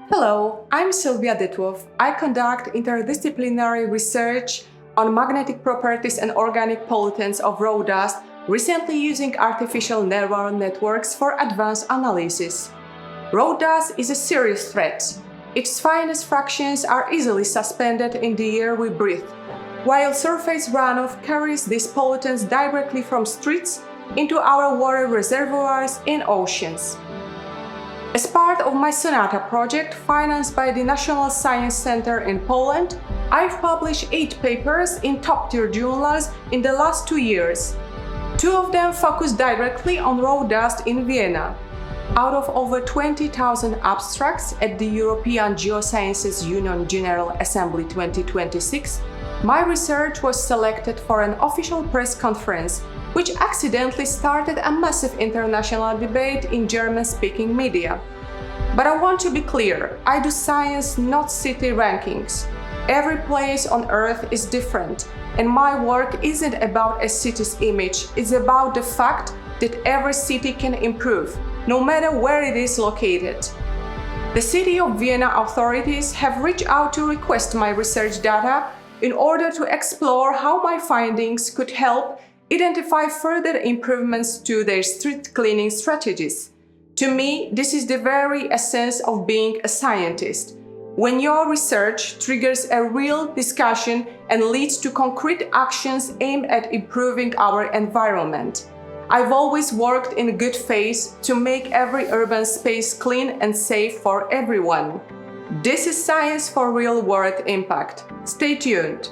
Hello, I'm Sylwia Dytłow. I conduct interdisciplinary research on magnetic properties and organic pollutants of road dust, recently using artificial neural networks for advanced analysis. Road dust is a serious threat. Its finest fractions are easily suspended in the air we breathe, while surface runoff carries these pollutants directly from streets into our water reservoirs and oceans. As part of my Sonata project, financed by the National Science Center in Poland, I've published 8 papers in top-tier journals in the last 2 years. 2 of them focus directly on road dust in Vienna. Out of over 20,000 abstracts at the European Geosciences Union General Assembly 2026, my research was selected for an official press conference, which accidentally started a massive international debate in German-speaking media. But I want to be clear, I do science, not city rankings. Every place on Earth is different, and my work isn't about a city's image, it's about the fact that every city can improve, no matter where it is located. The City of Vienna authorities have reached out to request my research data in order to explore how my findings could help identify further improvements to their street cleaning strategies. To me, this is the very essence of being a scientist. When your research triggers a real discussion and leads to concrete actions aimed at improving our environment. I've always worked in good faith to make every urban space clean and safe for everyone. This is science for real-world impact. Stay tuned.